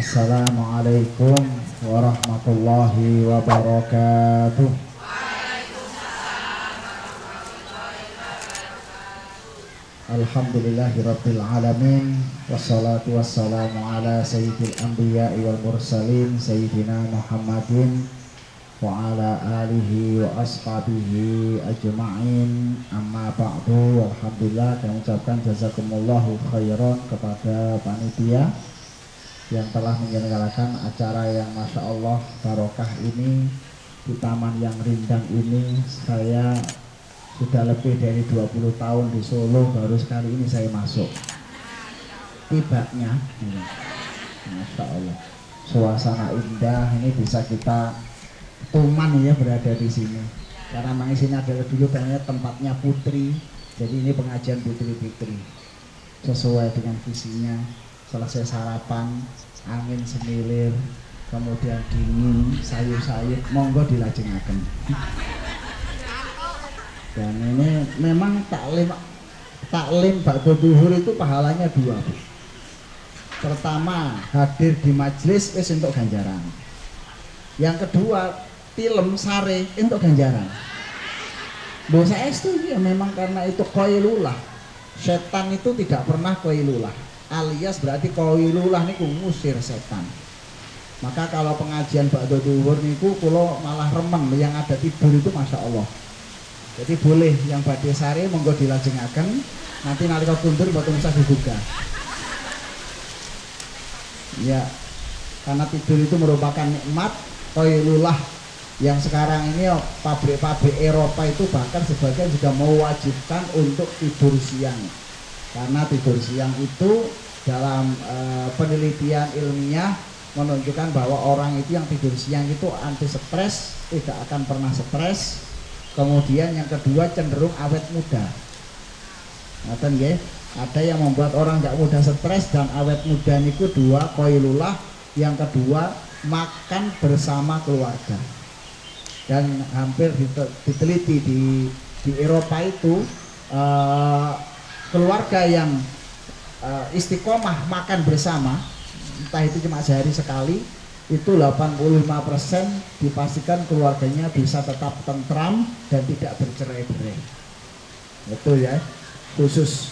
Assalamualaikum warahmatullahi wabarakatuh. Alhamdulillahirabbil alamin wassalatu wassalamu ala sayyidil anbiya'i wal mursalin sayyidina Muhammadin wa ala alihi wa ashabihi ajma'in. Amma ba'du. Alhamdulillah, kami ucapkan jazakumullahu khairan kepada panitia yang telah menyelenggarakan acara yang Masya Allah barokah ini di taman yang rindang ini. Saya sudah lebih dari 20 tahun di Solo, baru sekali ini saya masuk tibanya. Masya Allah, suasana indah ini, bisa kita tuman ya berada di sini, karena memang sini adalah dulu kayaknya tempatnya putri, jadi ini pengajian putri-putri sesuai dengan visinya. Selesai sarapan, angin semilir, kemudian dingin, sayur-sayur, monggo dilajengaken. Dan ini memang taklim ba'da duhur itu pahalanya dua. Pertama, hadir di majelis wis untuk ganjaran. Yang kedua, tilem sare untuk ganjaran. Dosa itu ya memang karena itu qailulah. Setan itu tidak pernah qailulah, alias berarti qailulah niku ngusir setan. Maka kalau pengajian ba'da duhur niku kula malah remen, yang ada tidur itu Masya Allah. Jadi boleh yang badhe sare monggo dilajengaken, nanti nalika kundur boten usah dibuka. Ya, karena tidur itu merupakan nikmat qailullah yang sekarang ini pabrik-pabrik Eropa itu bahkan sebagian juga mewajibkan untuk tidur siang. Karena tidur siang itu dalam penelitian ilmiah menunjukkan bahwa orang itu yang tidur siang itu anti stres, tidak akan pernah stres. Kemudian yang kedua cenderung awet muda. Ngaten nggih, ada yang membuat orang tidak mudah stres dan awet muda niku dua qailullah. Yang kedua makan bersama keluarga. Dan hampir diteliti di Eropa itu keluarga yang istiqomah makan bersama, entah itu cuma sehari sekali, itu 85% dipastikan keluarganya bisa tetap tentram dan tidak bercerai-berai. Betul ya, khusus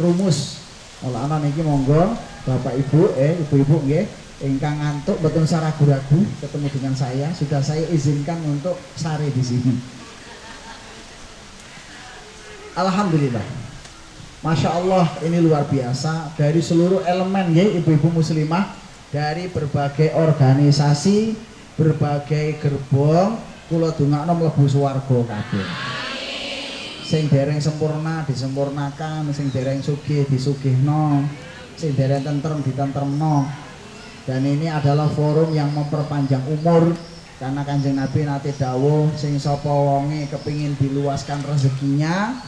rumus. Kalau anak niki monggo Bapak Ibu, ibu-ibu nggih, ingkang ngantuk betul ragu-ragu ketemu dengan saya, sudah saya izinkan untuk sare di sini. Alhamdulillah, Masya Allah, ini luar biasa. Dari seluruh elemen ya ibu-ibu muslimah, dari berbagai organisasi, berbagai gerbong, kula dongakno mlebu swarga kabeh. Sing dereng sempurna disempurnakan, sing dereng sugih disugihno, sing dereng tentrem ditentremno. Dan ini adalah forum yang memperpanjang umur, karena Kanjeng Nabi nate dawuh, sing sapa wonge kepingin diluaskan rezekinya,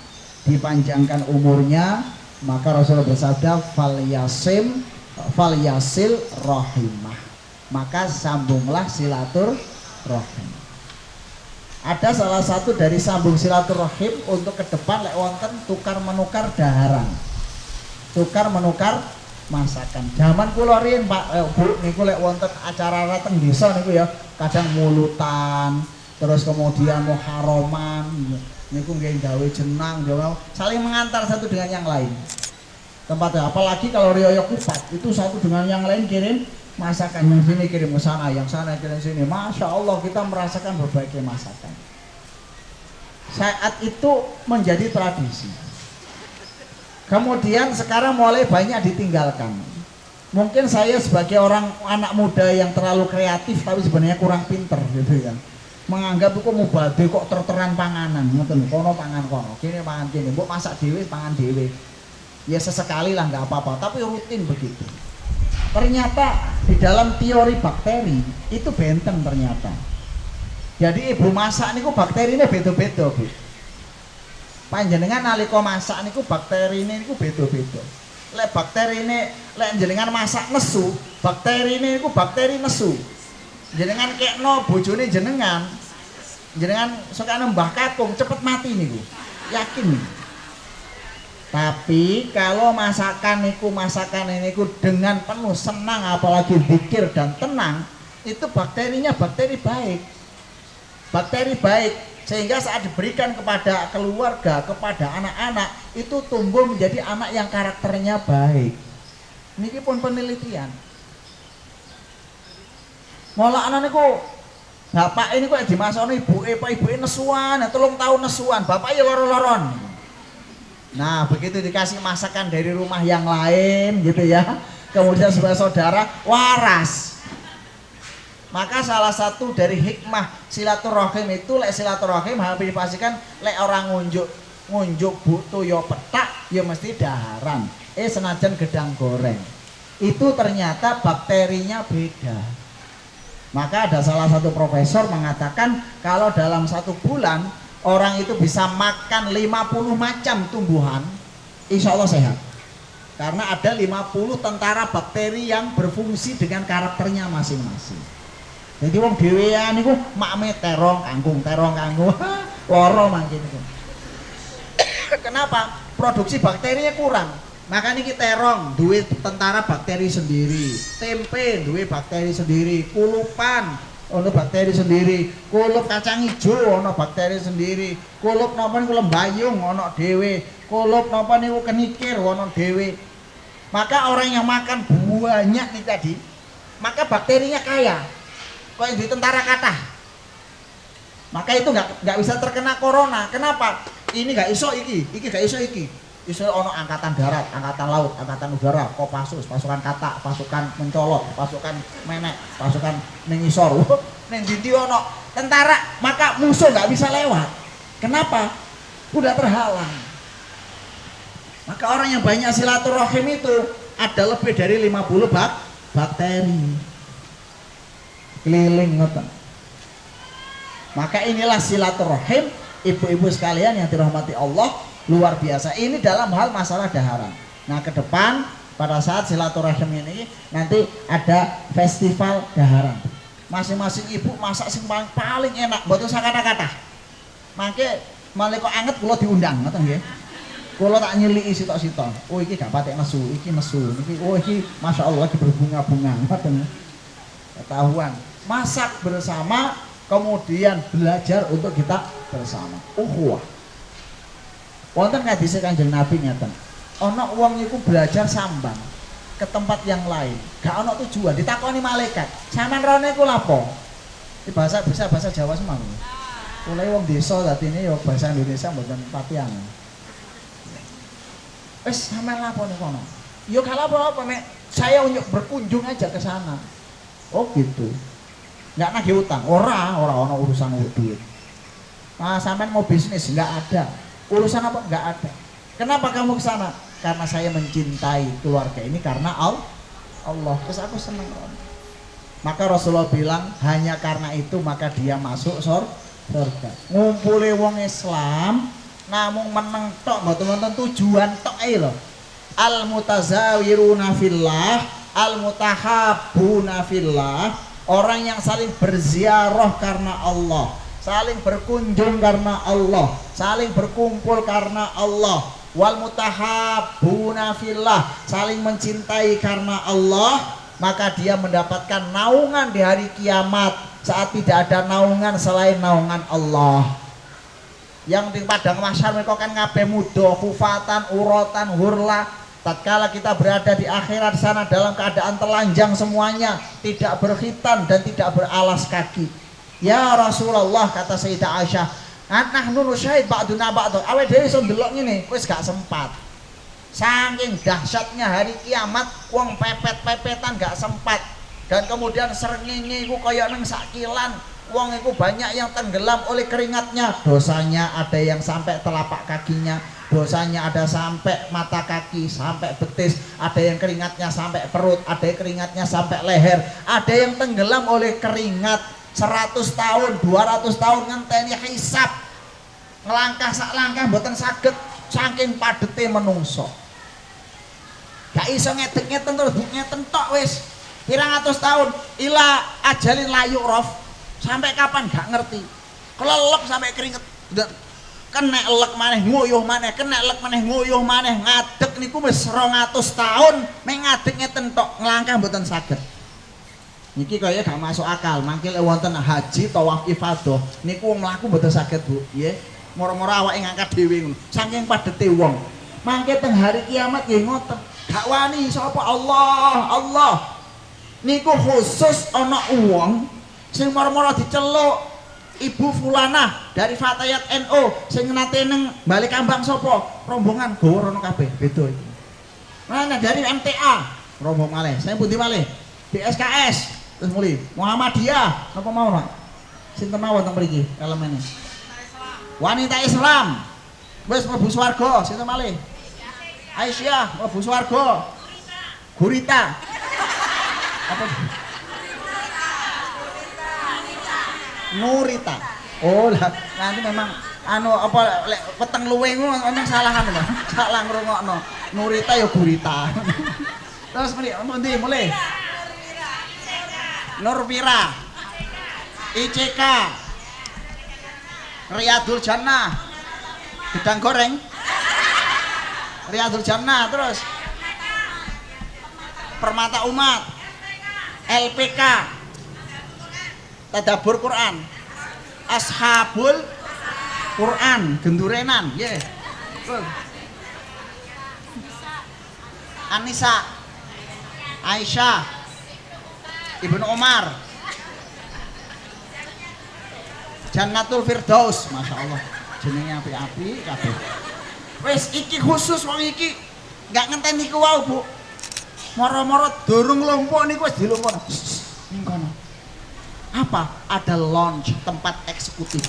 dipanjangkan umurnya, maka Rasulullah bersabda falyasil rahimah, maka sambunglah silaturahim. Ada salah satu dari sambung silaturahim untuk ke depan lek wonten tukar menukar daharan, tukar menukar masakan. Zaman kula riyen Pak Bu niku lek wonten acara teng desa niku ya kadang mulutan, terus kemudian muharraman niku nggih gawe jenang, saling mengantar satu dengan yang lain. Tempatnya apalagi kalau riyo kupat itu satu dengan yang lain kirim masakan, yang sini kirim ke sana, yang sana kirim sini. Masya Allah, kita merasakan berbagai masakan. Saat itu menjadi tradisi. Kemudian sekarang mulai banyak ditinggalkan. Mungkin saya sebagai orang anak muda yang terlalu kreatif tapi sebenarnya kurang pinter gitu ya, menganggap kok mubadil kok terteran panganan, ngoten kono pangan kono, kene pangan kene, mbok masak dhewe pangan dhewe. Ya sesekali lah nggak apa-apa, tapi rutin begitu. Ternyata di dalam teori bakteri itu benteng ternyata. Jadi ibu masak niku bakteri ini beda-beda, Bu. Panjenengan nalika masak niku bakteri ini niku beda-beda. Lek bakteri ini lek jenengan masak nesu, bakteri ini niku bakteri nesu. Jenengan kekno bojone jenengan suka nembah kakung cepet mati niku. Yakin nih. Tapi kalau masakan ini dengan penuh senang, apalagi zikir dan tenang, itu bakterinya bakteri baik. Bakteri baik sehingga saat diberikan kepada keluarga, kepada anak-anak, itu tumbuh menjadi anak yang karakternya baik. Ini pun penelitian. Mola anak niku bapak ini kok dimasoni ibu nesuan, 3 tahun nesuan, bapak ya loro-loron. Nah, begitu dikasih masakan dari rumah yang lain gitu ya, kemudian sebagai saudara waras. Maka salah satu dari hikmah silaturahim itu, lek silaturahim hampir dipastikan lek orang ngunjuk butuh yo petak yo mesti daharan. Senajan gedang goreng. Itu ternyata bakterinya beda. Maka ada salah satu profesor mengatakan kalau dalam 1 bulan orang itu bisa makan 50 macam tumbuhan, insya Allah sehat. Karena ada 50 tentara bakteri yang berfungsi dengan karakternya masing-masing. Jadi wong dhewean niku makme terong kangkung, loro mangkin niku. Kenapa? Produksi bakterinya kurang. Maka niki terong duwe tentara bakteri sendiri, tempe duwe bakteri sendiri, kulupan ono bakteri sendiri, kulup kacang hijau ono bakteri sendiri, kulup napa niku lembayung ono dhewe, kulup napa niku kenikir ono dhewe. Maka orang yang makan banyak nih tadi, maka bakterinya kaya. Kok yang di tentara kathah. Maka itu nggak bisa terkena corona. Kenapa? Ini nggak iso iki nggak iso iki. Iso ono angkatan darat, angkatan laut, angkatan udara, Kopassus, pasukan katak, pasukan mencolot, pasukan menek, pasukan nengisor, neng dindi ono tentara, maka musuh nggak bisa lewat. Kenapa? Udah terhalang. Maka orang yang banyak silaturahim itu ada lebih dari 50 bakteri keliling ngoten. Maka inilah silaturahim, ibu-ibu sekalian yang dirahmati Allah. Luar biasa, ini dalam hal masalah daharan. Nah, ke depan pada saat silaturahim ini nanti ada festival daharan. Masing-masing ibu masak sing paling enak, mboten sak kata-kata. Mangke malih kok anget kula diundang, ngoten nggih. Kula tak nyeliki sitok-sitok. Oh iki gak patek nesu, iki nesu. Niki oh iki masyaallah lagi berbunga-bunga, ngoten. Ketahuan. Masak bersama, kemudian belajar untuk kita bersama. Ukhuwah. Wonten hadis Kanjeng Nabi ngeten. Ana wong iku belajar sambang ke tempat yang lain, gak ana tujuan, ditakoni malaikat. Sampeyan rene iku lapo? Iki bahasa Jawa semua. Mulai wong desa dadine ya bahasa Indonesia mboten patian. Wis sampeyan lapo niku kono? Ya gak lapo-lapo, Mek. Saya berkunjung aja ke sana. Oh gitu. Enggak nagih utang, ora ana urusan duit. Nah, sampeyan mau bisnis enggak ada. Urusan apa? Enggak ada. Kenapa kamu ke sana? Karena saya mencintai keluarga ini karena Allah. Terus aku senang. Maka Rasulullah bilang hanya karena itu maka dia masuk surga. Ngumpule wong Islam namung meneng tok mboten wonten tujuan tok ae lho. Al mutazawiruna fillah, al mutahabbuna fillah, orang yang saling berziarah karena Allah, saling berkunjung karena Allah, saling berkumpul karena Allah. Wal mutahabbuna fillah, saling mencintai karena Allah, maka dia mendapatkan naungan di hari kiamat saat tidak ada naungan selain naungan Allah. Yang di padang mahsyar mereka kan ngabe mudo, kufatan, urotan, hurla. Tatkala kita berada di akhirat sana dalam keadaan telanjang semuanya, tidak berkhitan dan tidak beralas kaki. Ya Rasulullah, kata Sayyidah Aisyah, nahnu nusyahid ba'duna ba'd. Awake dhewe iso ndelok ngene, wis gak sempat. Saking dahsyatnya hari kiamat, wong pepet-pepetan gak sempat. Dan kemudian srengenge iku kaya nang sakilan. Wong iku banyak yang tenggelam oleh keringatnya. Dosanya ada yang sampai telapak kakinya, dosanya ada sampai mata kaki, sampai betis, ada yang keringatnya sampai perut, ada yang keringatnya sampai leher, ada yang tenggelam oleh keringat. 100 tahun, 200 tahun ngenteni hisab, ngelangkah sak langkah mboten saged saking padete menungso. Gak iso ngedek-ngeten terus ngeten tok wis. Pirang atus tahun ila ajalin layu rof, sampai kapan gak ngerti. Kelelep sampai keringet. kena elek maneh nguyuh maneh, kena elek maneh nguyuh maneh, ngadeg niku wis 200 tahun mek ngadeg ngeten tok, nglangkah mboten saged. Niki kaya gak masuk akal, mangkil wonten haji tawaf ifadah niku wong mlaku mboten saged, Bu. Nggih. Moro-moro awake ngangkat dhewe ngono. Saking padete wong. Mangke teng hari kiamat nggih ngoten. Gak wani sapa Allah, Allah. Niku khusus ana wong sing moro-moro diceluk Ibu Fulanah dari Fatayat NU sing nate neng balik kambang sapa? Rombongan gawa rono kabeh, beda iki. Mana dari MTA, rombong malih. Saya pundi malih? BSKS. Terus muli Muhammadiyah apa mau Pak? Sinten mawon teng mriki elemene? Wanita Islam. Wis mlebu swarga, sinten malih? Aisyah mlebu swarga. Gurita. Apa? Nurita. Oh lah, nanti memang anu apa peteng luwe ngono memang salahan Pak. Salah ngrungokno. Nurita ya gurita. Terus pundi mulai? Nurwira, ICK, Riyadul Jannah, gedang goreng, Riyadul Jannah, terus Permata Umat, LPK, Tadabbur Quran, Ashabul Quran, Gendurenan, yeah. Anissa, Aisyah, Ibnu Umar, Jannatul Firdaus, masya Allah, jenenge api-api kabeh. Wes iki khusus wong iki, nggak ngenteni ku wau Bu. Moro-moro durung lompok niku wis dilumpukno. Ning kono. Apa? Ada launch tempat eksekutif.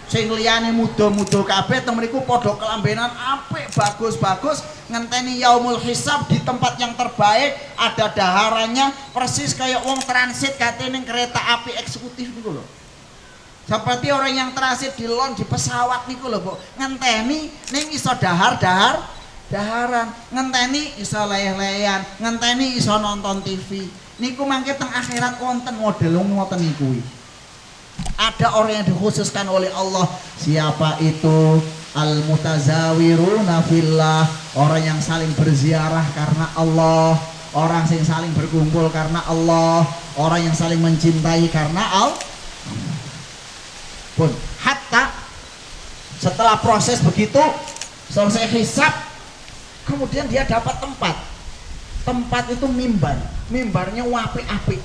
Sing liyane muda-muda kabeh teng mriku padha kelambenan apik bagus-bagus ngenteni yaumul hisab di tempat yang terbaik, ada daharannya persis kayak wong transit kate ning kereta api eksekutif niku lho. Seperti orang yang transit di launch di pesawat niku lho, Bu. Ngenteni ning iso daharan, ngenteni iso leyeh-leyan, ngenteni iso nonton TV. Niku mangke teng akhirat wonten model ngoten niku. Ada orang yang dikhususkan oleh Allah. Siapa itu? Al-mutazawiruna fillah, orang yang saling berziarah karena Allah, orang yang saling berkumpul karena Allah, orang yang saling mencintai karena Allah. Pun hatta setelah proses begitu selesai hisab, kemudian dia dapat tempat. Tempat itu mimbar, mimbarnya apik-apik.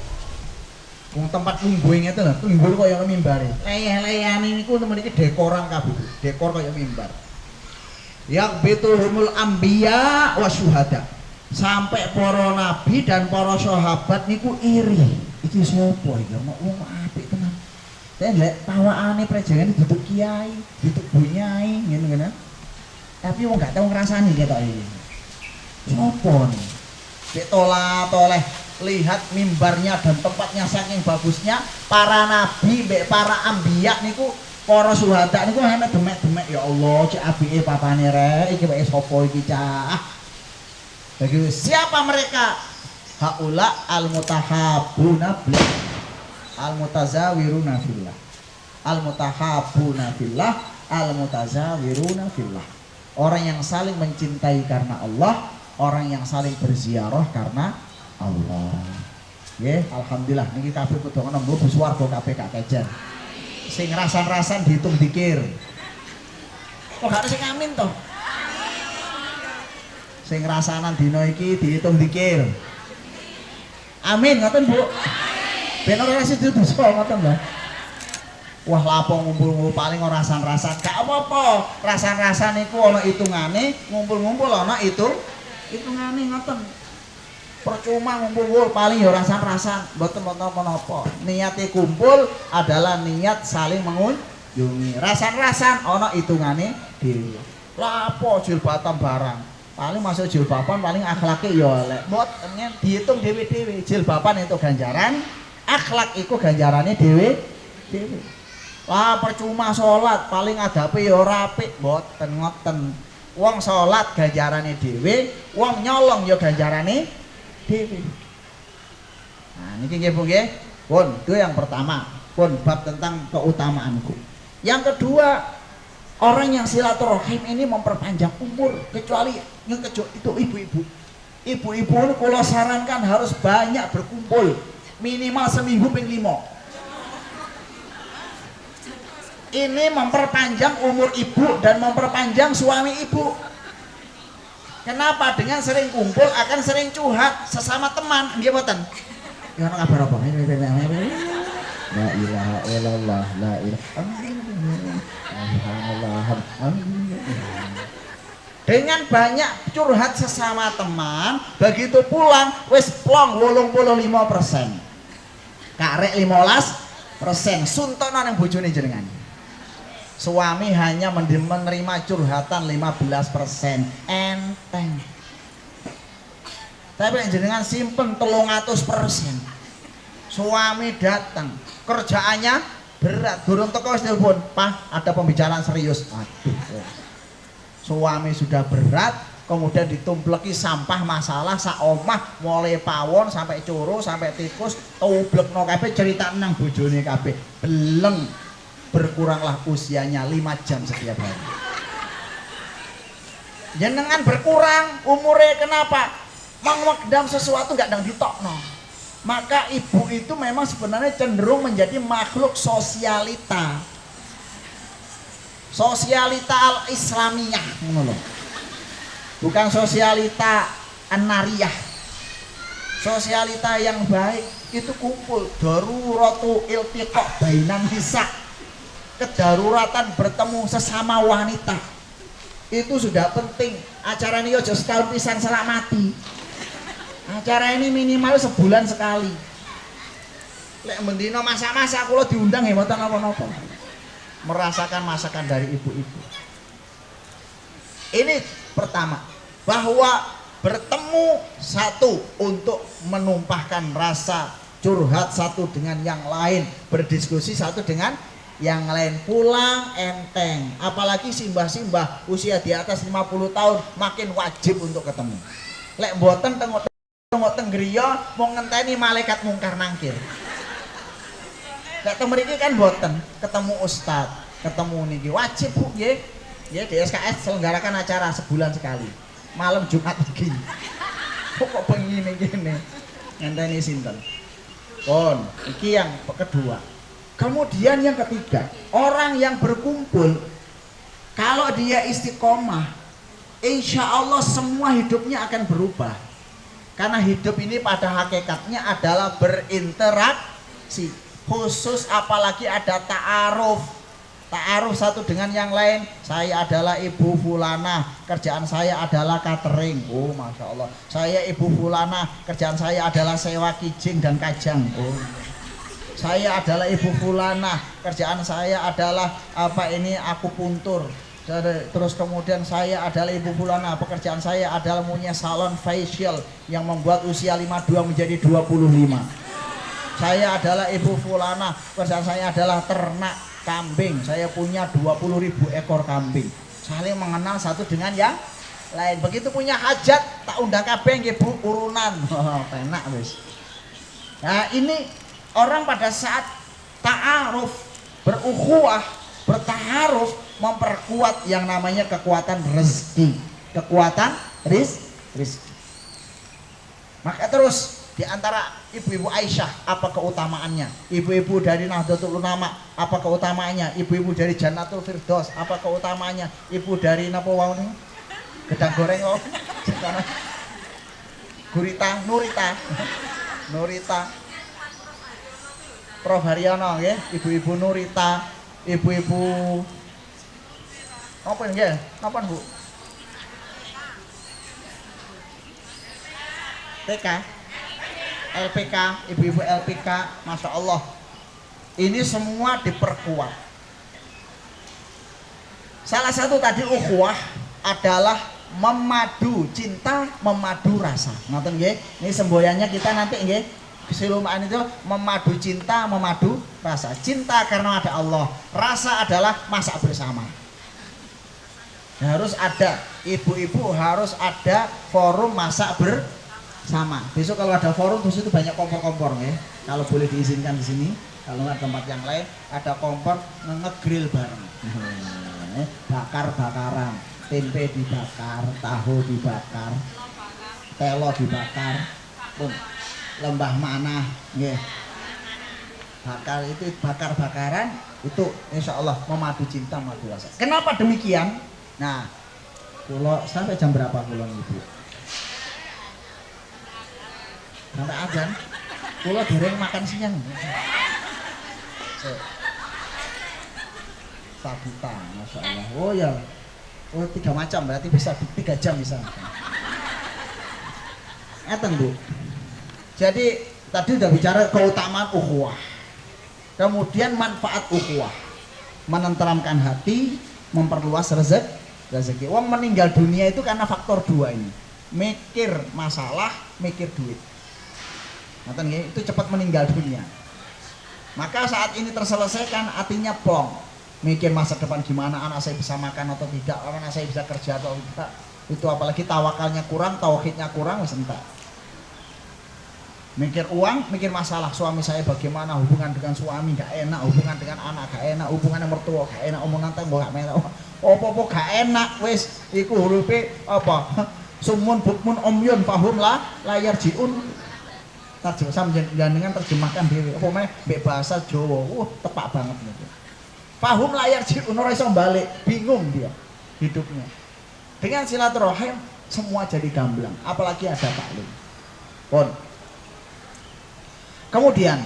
Wong tempat lungguhe ngeten lho, lungguh kaya mimbare. Leyeh-leyane niku mriki dekoran kabeh. Dekor kaya mimbar. Yaqbituhumul anbiya wa syuhada. Sampai para nabi dan para sahabat niku iri. Iki sapa iki? Ono wong apik tenan. Saya ndelok pawakane prejengan duduk kiai, duduk bunyai ngene-ngene. Tapi wong gak tau ngrasani ketok iki. Sopo nih? Dek toleh lihat mimbarnya dan tempatnya saking bagusnya, para nabi mbek para ambiya niku para syuhada niku ana demek-demek, ya Allah cek apike papane rek iki wae sapa iki cah. Bagi siapa mereka? Haula al-mutahabbuna billah, al-mutazawiruna fillah, al-mutahabbuna fillah, al-mutazawiruna fillah. Orang yang saling mencintai karena Allah, orang yang saling berziarah karena Allah. Nggih, alhamdulillah niki kabeh kudu ngono mlebu swarga kabeh gak kejen. Sing rasan-rasan dihitung dikir. Kok gak sing amin to? Sing rasanan dina iki dihitung dikir. Amin ngoten, Bu. Ben ora sida dosa ngoten lho. Wah, lapo ngumpul-ngumpul paling ora rasan-rasan. Gak apa-apa. Rasan-rasan niku ana hitungane, ngumpul-ngumpul ana hitungane ngoten. Percuma ngumpul paling ya rasan-rasan, mboten napa-napa. Niate kumpul adalah niat saling mengunjungi. Rasan-rasan ana hitungane dhewe. Lapo jilbatan barang. Paling masuk jilbaban paling akhlake ya elek. Mboten dihitung dhewe-dhewe. Jilbaban itu ganjaran, akhlak iku ganjarane dhewe-dhewe. Lah percuma salat paling adape ya ora apik, mboten ngoten. Wong salat ganjarane dhewe, wong nyolong ya ganjarane dhewe. Nah, niki nggih Bu nggih. Pun, itu yang pertama. Pun bab tentang keutamaanku. Yang kedua, Orang yang silaturahim ini memperpanjang umur, kecuali yang itu ibu-ibu. Ibu-ibu ini kalau sarankan harus banyak berkumpul, minimal seminggu ping 5. Ini memperpanjang umur ibu dan memperpanjang suami ibu. Kenapa? Dengan sering kumpul akan sering curhat sesama teman. Nggih mboten? Ya ana kabar apa? La ilaha illallah, la ilaha illallah. Dengan banyak curhat sesama teman, begitu pulang wis plong 85%. Karek 15%. Suntono nang bojone jenengan. Suami hanya menerima curhatan 15%. Enteng. Tapi jenengan simpen 300%. Suami datang, kerjaannya berat, durung teko wis telepon, "Pak, ada pembicaraan serius." Aduh. Suami sudah berat, kemudian ditumpleki sampah masalah sak omah, mulai pawon sampai curu sampai tikus, tublekno kabeh cerita nang bojone kabeh. Beleng. Berkuranglah usianya 5 jam setiap hari. Jenengan berkurang umurnya kenapa? Mangwekdam sesuatu nggak dang ditokno. Maka ibu itu memang sebenarnya cenderung menjadi makhluk sosialita. Sosialita al-islamiyah, bukan sosialita an-nariyah. Sosialita yang baik itu kumpul, daruratu iltiqa bainan nisa, kedaruratan bertemu sesama wanita. Itu sudah penting. Acara ini aja setahun pisan selak mati. Acara ini minimal sebulan sekali. Lek mendino masak-masak kula diundang ya mboten napa-napa. Merasakan masakan dari ibu-ibu. Ini pertama, bahwa bertemu satu untuk menumpahkan rasa curhat satu dengan yang lain, berdiskusi satu dengan yang lain, pulang enteng. Apalagi simbah-simbah usia di atas 50 tahun makin wajib untuk ketemu. Lek mboten tengok griya mau ngenteni malaikat mungkar nangkir. Lek teng mriki kan mboten, ketemu ustad, ketemu niki wajib Bu nggih. Nggih di SKS selenggarakan acara sebulan sekali. Malam Jumat iki. Kok pengine ngene. Ngenteni sinten? Pun, iki yang kedua. Kemudian yang ketiga, orang yang berkumpul kalau dia istiqomah, insya Allah semua hidupnya akan berubah. Karena hidup ini pada hakikatnya adalah berinteraksi. Khusus apalagi ada ta'aruf satu dengan yang lain. Saya adalah ibu fulana, kerjaan saya adalah catering. Oh masya Allah. Saya ibu fulana, kerjaan saya adalah sewa kijing dan kajang. Oh. Saya adalah ibu fulana, kerjaan saya adalah akupuntur. Terus kemudian saya adalah ibu fulana, pekerjaan saya adalah punya salon facial yang membuat usia 52 menjadi 25. Saya adalah ibu fulana, pekerjaan saya adalah ternak kambing. Saya punya 20.000 ekor kambing. Saling mengenal satu dengan yang lain. Begitu punya hajat, tak undang kabeh nggih Bu, urunan. Enak wis. Nah, ini orang pada saat ta'aruf, berukhuwah, bertaaruf, memperkuat yang namanya kekuatan rezeki. Kekuatan rezeki. Maka terus di antara ibu-ibu Aisyah apa keutamaannya, ibu-ibu dari Nahdlatul Ulama apa keutamaannya, ibu-ibu dari Jannatul Firdaus apa keutamaannya, ibu dari napa wae gedang goreng kok Nurita Prof Haryono nggih, ibu-ibu Nurita, ibu-ibu apa nggih, napa Bu? TK LPK, ibu-ibu LPK, masya Allah, ini semua diperkuat. Salah satu tadi ukhuwah adalah memadu cinta, memadu rasa. Ngoten nggih, ini semboyannya kita nanti nggih. Silumaan itu memadu cinta, memadu rasa. Cinta karena ada Allah, rasa adalah masak bersama. Harus ada, ibu-ibu harus ada forum masak bersama. Besok kalau ada forum di situ banyak kompor-kompor ya. Kalau boleh diizinkan di sini, kalau nggak tempat yang lain ada kompor ngegrill bareng. bakar-bakaran, tempe dibakar, tahu dibakar, telo dibakar, pun lembah manah, nggih. Bakar itu bakar-bakaran itu insya Allah memadu cinta, memadu rasa. Kenapa demikian? Nah, kula sampai jam berapa kula Ibu? Sampai azan. Kula dereng makan siang. Sabutan, masya Allah. Oh ya, oh 3 macam berarti bisa 3 jam bisa. Ngeten Bu. Jadi tadi udah bicara keutamaan ukhuwah. Kemudian manfaat ukhuwah. Menenteramkan hati, memperluas rezeki. Wong meninggal dunia itu karena faktor 2 ini. Mikir masalah, mikir duit. Ngeten nggih, itu cepat meninggal dunia. Maka saat ini terselesaikan artinya plong. Mikir masa depan gimana, anak saya bisa makan atau tidak, anak saya bisa kerja atau tidak. Itu apalagi tawakalnya kurang, tauhidnya kurang, wis entek. Mikir uang, mikir masalah suami saya bagaimana, hubungan dengan suami gak enak, hubungan dengan anak gak enak, hubungan dengan mertua gak enak, omongan tembok gak enak, apa-apa gak enak, wis iku hurufe apa? Sumun bukmun omyun fahum layar jiun. Dengan terjemahkan dhewe apa meneh mbek bahasa Jawa. Tepak banget niku. Fahum layar jiun ora iso balik, bingung dia hidupnya. Dengan silaturahim semua jadi gamblang, apalagi ada taklim. Pun. Kemudian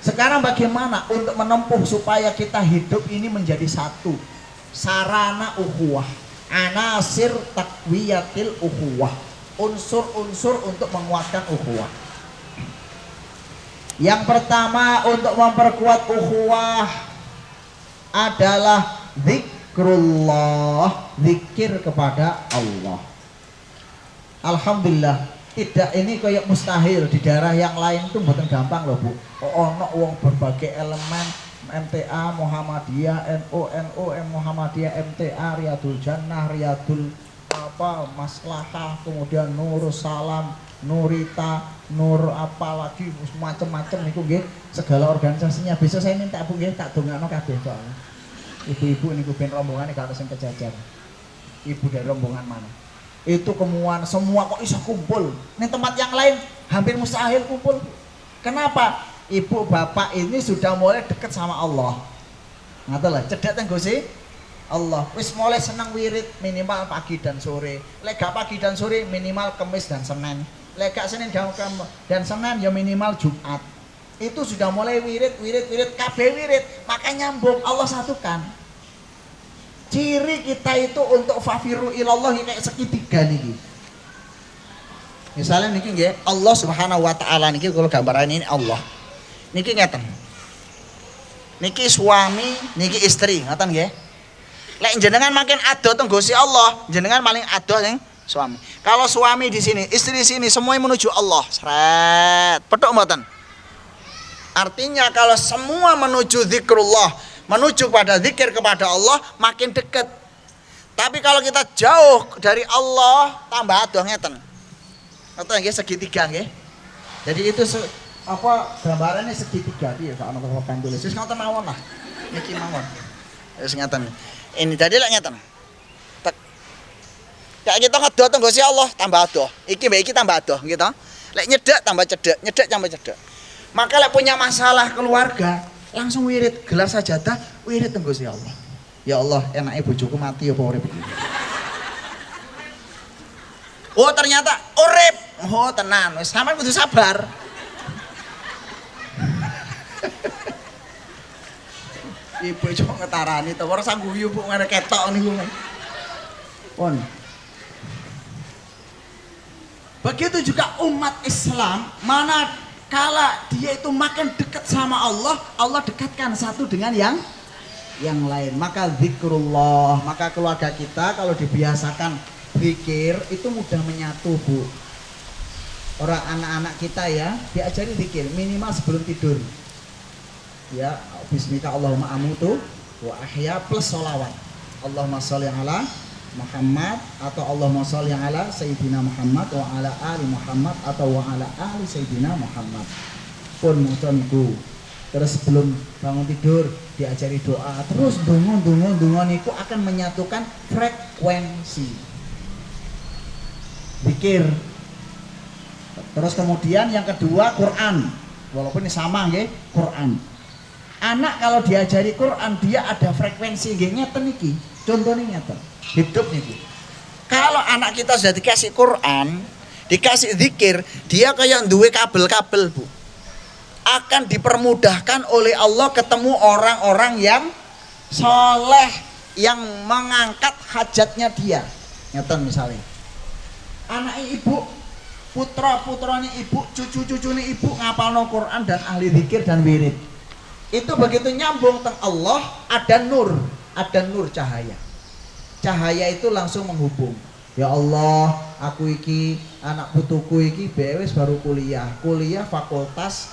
sekarang bagaimana untuk menempuh supaya kita hidup ini menjadi satu? Sarana ukhuwah, anasir takwiyatil ukhuwah, unsur-unsur untuk menguatkan ukhuwah. Yang pertama untuk memperkuat ukhuwah adalah zikrullah, zikir kepada Allah. Alhamdulillah, tidak ini kayak mustahil di daerah yang lain itu mboten gampang loh Bu. Ono wong berbagai elemen MTA, Muhammadiyah, NU, Muhammadiyah, MTA, Riyadul Jannah, Riyadul Maslahah, kemudian Nurus Salam, Nurita, Nur apalagi macam-macam niku nggih, segala organisasinya. Besok saya minta Bu nggih tak dongakno kabeh soalnya. Ibu-ibu niku ben rombongane gak sing kejajar. Ibu dari rombongan mana? Itu kemuan semua kok iso kumpul. Nih tempat yang lain hampir mustahil kumpul. Kenapa? Ibu bapak ini sudah mulai dekat sama Allah. Ngaten lah, cedhak teng Gusti Allah. Wis mulai seneng wirid minimal pagi dan sore. Lek gak pagi dan sore minimal Kamis dan Senin. Lek gak Senin dan Senin ya minimal Jumat. Itu sudah mulai wirid kabeh wirid, maka nyambung Allah satukan. Ciri kita itu untuk fafiru ilallah kayak segitiga niki. Misalnya niki nggih, Allah Subhanahu wa taala niki kalau gambaran ini Allah. Niki ngeten. Niki suami, niki istri, ngoten nggih. Lek jenengan makin ado teng Gusti Allah, jenengan paling ado ning suami. Kalau suami di sini, istri di sini, semuanya menuju Allah. Sret. Petuk mboten? Artinya kalau semua menuju zikrullah, menuju pada zikir kepada Allah, makin dekat. Tapi kalau kita jauh dari Allah, tambah adoh ngeten. Atau nggih segitiga nggih. Jadi itu gambarannya segitiga piye Pak ana papan tulis. Wis ngoten mawon lah. Niki mawon. Wis ngeten. Ini tadi lek ngeten. Tek. Kayak kita ngedoh teng Gusti Allah tambah adoh. Iki mbek iki tambah adoh gitu. Lek nyedek tambah cedek, nyedek tambah cedek. Maka lek punya masalah keluarga, langsung wirid gelar sajadah, wirid teng Gusti Allah. Ya Allah, enake bojoku mati apa urip iki. Oh, ternyata urip. Oh, tenan. Wis sampean kudu sabar. Ibu cuma ngetarani to, ora sanggup yo Bu ngene ketok niku. Pun. Begitu juga umat Islam, mana kala dia itu makin dekat sama Allah, Allah dekatkan satu dengan yang lain. Maka zikrullah, maka keluarga kita kalau dibiasakan zikir itu mudah menyatu Bu. Orang anak-anak kita ya diajari zikir minimal sebelum tidur. Ya, bismika Allahumma amutu wa ahya plus sholawat. Allahumma sholli ala Muhammad atau Allahumma sholli ala Sayyidina Muhammad wa ala ali Muhammad atau wa ala ali Sayyidina Muhammad. Pun maca niku. Terus sebelum bangun tidur diajari doa, terus dongo niku akan menyatukan frekuensi zikir. Terus kemudian yang kedua Quran, walaupun ini sama nggih, Quran. Anak kalau diajari Quran dia ada frekuensi nggih ngeten iki. Contohnya ngeten. Hidup niku. Kalau anak kita sudah dikasih Quran, dikasih zikir, dia kayak duwe kabel-kabel, Bu. Akan dipermudahkan oleh Allah ketemu orang-orang yang soleh, yang mengangkat hajatnya dia. Ngeten misalnya. Anak ibu, putra-putranya ibu, cucu-cucunya ibu ngapalno Quran dan ahli zikir dan wirid. Itu begitu nyambung teng Allah, ada nur cahaya. Cahaya itu langsung menghubung. Ya Allah, aku iki anak putuku iki bewes baru kuliah fakultas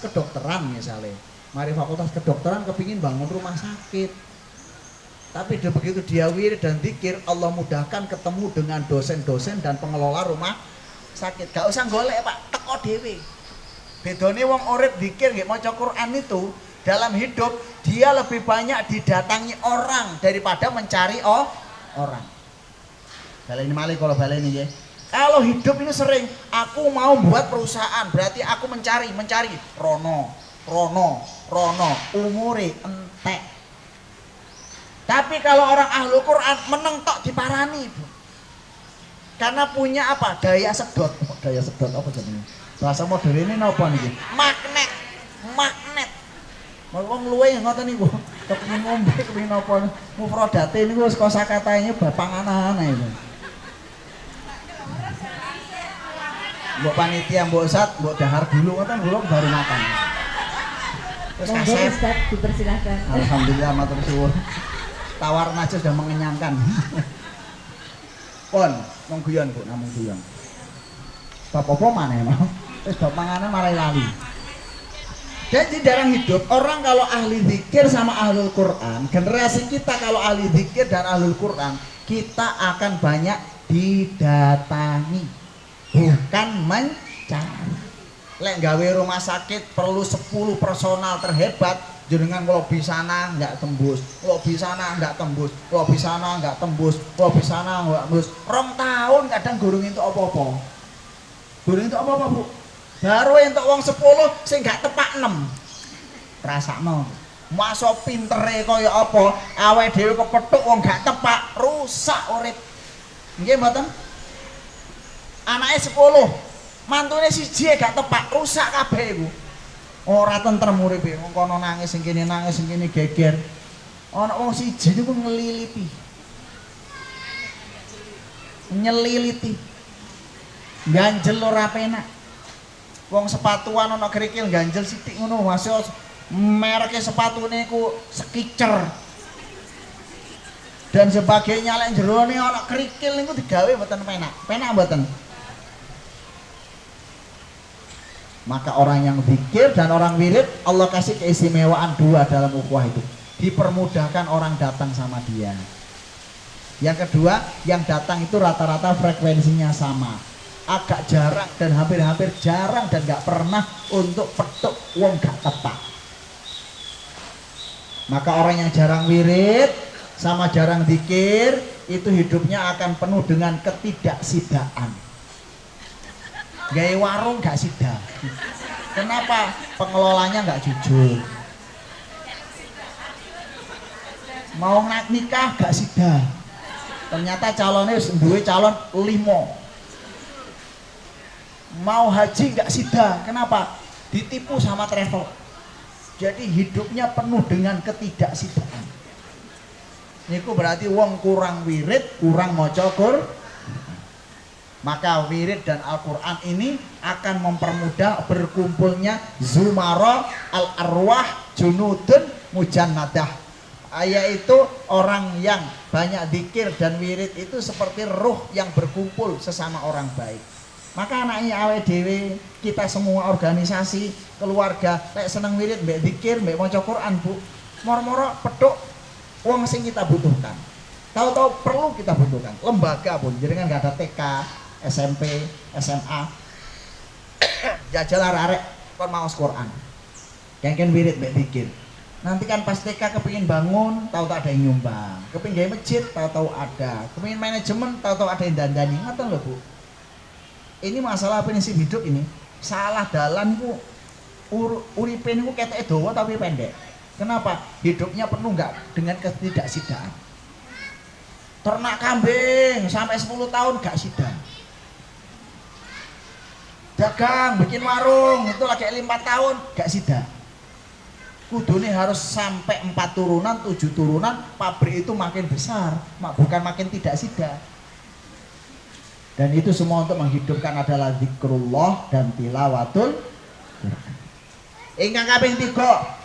kedokteran misalnya. Mari fakultas kedokteran kepingin bangun rumah sakit. Tapi begitu dia wirid dan zikir, Allah mudahkan ketemu dengan dosen-dosen dan pengelola rumah sakit. Gak usah golek Pak, teko dhewe. Bedone wong urip zikir nggih maca Quran itu dalam hidup dia lebih banyak didatangi orang daripada mencari orang. Baleni malih kalau baleni nggih. Kalau hidup ini sering aku mau buat perusahaan, berarti aku mencari rono umure entek. Tapi kalau orang ahlu Quran meneng tok diparani, Bu. Karena punya apa? Daya sedot apa jenenge? Bahasa modern ini napa niki? Magnet. Wong luwe ngoten niku. Kepengin ngombe, kepengin napa? Mufradate niku wis kosakatane panganan ae. Mbok panitia, mbok Ustaz, mbok dahar dulu ngoten kula baru makan. Terus kasep. Ustaz, dipersilakan. Alhamdulillah matur suwun. Tawar aja sudah mengenyangkan. Pon, wong guyon Bu, namung guyon. Bab apa maneh mau? Wis bab panganan marai lali. Jadi dalam hidup orang kalau ahli zikir sama ahlul Quran, generasi kita kalau ahli zikir dan ahlul Quran, kita akan banyak didatangi, bukan mencari. Lek gawe rumah sakit perlu 10 personal terhebat, jenengan kalau bisa nggak tembus, kalau bisa nggak tembus, kalau bisa nggak tembus, kalau bisa nggak tembus. 2 tahun kadang gurung itu apa-apa. Gurung itu apa-apa, Bu? Baru entuk wong 10 sing gak tepak 6. Rasakno. Masa pintere kaya apa? Awake dhewe kepethuk wong gak tepak, rusak urip. Nggih mboten? Anake 10, mantune siji gak tepak, rusak kabeh iku. Ora tentrem uripe, wong kono nangis sing kene geger. Ana wong siji niku nyeliliti. Ganjel ora penak. Wong sepatuan ana kerikil ganjel sithik ngono, masih mereke sepatune iku Skechers dan sebagainya, lek jerone ana kerikil niku digawe mboten penak mboten. Maka orang yang zikir dan orang wirid Allah kasih keistimewaan 2 dalam ukhuwah itu, dipermudahkan orang datang sama dia. Yang kedua, yang datang itu rata-rata frekuensinya sama, agak jarang dan hampir jarang dan gak pernah untuk petuk wong gak tepak. Maka orang yang jarang wirid sama jarang zikir itu hidupnya akan penuh dengan ketidaksidaan. Gawe warung gak sida. Kenapa? Pengelolanya gak jujur. Mau nikah gak sida. Ternyata calonnya duwe calon 5. Mau haji nggak sida, kenapa? Ditipu sama travel. Jadi hidupnya penuh dengan ketidaksidaan. Niku berarti wong kurang wirid, kurang maca Quran. Maka wirid dan Al-Quran ini akan mempermudah berkumpulnya zumara al-arwah junudun mujannadah. Yaitu orang yang banyak zikir dan wirid itu seperti ruh yang berkumpul sesama orang baik. Maka anaknya awake dhewe, kita semua organisasi, keluarga, lek seneng wirid, mbek zikir, mbek maca Quran, Bu. Moro-moro peduk wong sing kita butuhkan. Tahu-tahu perlu kita butuhkan. Lembaga pun, jadi kan gak ada TK, SMP, SMA. Jajal arek-arek kon maos Quran. Kengken wirid mbek pikir. Nanti kan pas TK kepingin bangun, tahu tak ada yang nyumbang. Kepingin gawe masjid, tahu ada. Kepingin manajemen, tahu ada yang dandani. Ngoten lho, Bu. Ini masalah prinsip hidup ini. Salah dalan ku uripe niku ketoke dawa tapi pendek. Kenapa? Hidupnya penuh enggak dengan ketidaksidaan. Ternak kambing sampai 10 tahun gak sidang. Dagang, bikin warung, itu lagi 5 tahun gak sidang. Kudune harus sampai 4 turunan, 7 turunan, pabrik itu makin besar, bukan makin tidak sidang. Dan itu semua untuk menghidupkan adalah zikrullah dan tilawatul Quran. Ingkang kaping 3,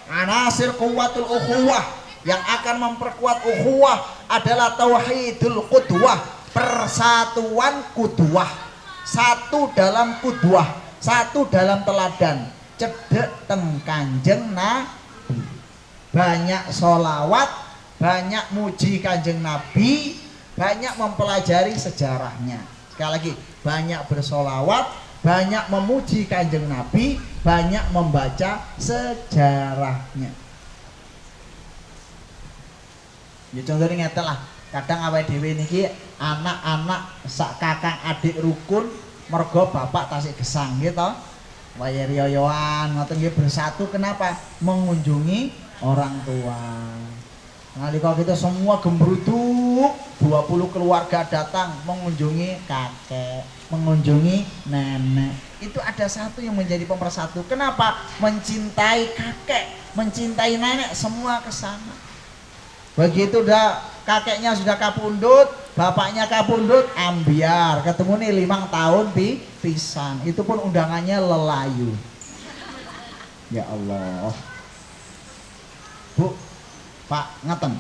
anasir kuwatul ukhuwah, yang akan memperkuat ukhuwah adalah tauhidul qudwah, persatuan qudwah. Satu dalam qudwah, satu dalam teladan, cedek teng Kanjeng Nabi. Banyak sholawat, banyak muji Kanjeng Nabi, banyak mempelajari sejarahnya. Sekali lagi, banyak bersolawat, banyak memuji Kanjeng Nabi, banyak membaca sejarahnya. Ya contohnya ngeten lah, kadang awake dhewe niki anak-anak sak kakang adik rukun mergo bapak tasik gesang gitu. Waya riyoyoan ngoten nggih bersatu, kenapa? Mengunjungi orang tua. Nalika kita semua gembruduk, 20 keluarga datang mengunjungi kakek, mengunjungi nenek. Itu ada satu yang menjadi pemersatu. Kenapa? Mencintai kakek, mencintai nenek, semua ke sana. Begitu dah kakeknya sudah kapundut, bapaknya kapundut, ambiar ketemu nih 5 tahun pisan. Itu pun undangannya lelayu. Ya Allah. Bu, Pak, ngeten.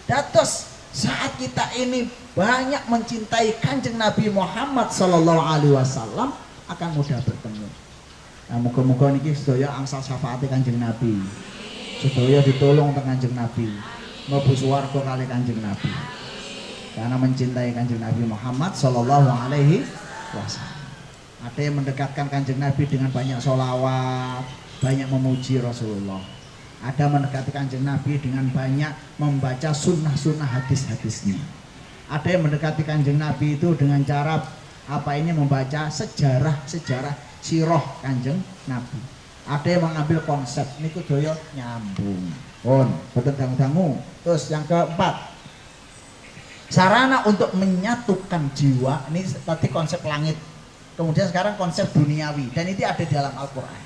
Dados saat kita ini banyak mencintai Kanjeng Nabi Muhammad sallallahu alaihi wasallam, akan mudah bertemu. Nah, muga-muga niki sedaya angsal syafaate Kanjeng Nabi. Sedaya ditolong teng Kanjeng Nabi. Mlebu swarga kali Kanjeng Nabi. Karena mencintai Kanjeng Nabi Muhammad sallallahu alaihi wasallam. Ada yang mendekatkan Kanjeng Nabi dengan banyak sholawat, banyak memuji Rasulullah. Ada mendekati Kanjeng Nabi dengan banyak membaca sunnah-sunnah hadis-hadisnya. Ada yang mendekati Kanjeng Nabi itu dengan cara membaca sejarah-sejarah sirah Kanjeng Nabi. Ada yang mengambil konsep niku daya nyambung. Boten dangu-dangu. Terus yang keempat, sarana untuk menyatukan jiwa. Ini tadi konsep langit. Kemudian sekarang konsep duniawi, dan itu ada dalam Al-Qur'an.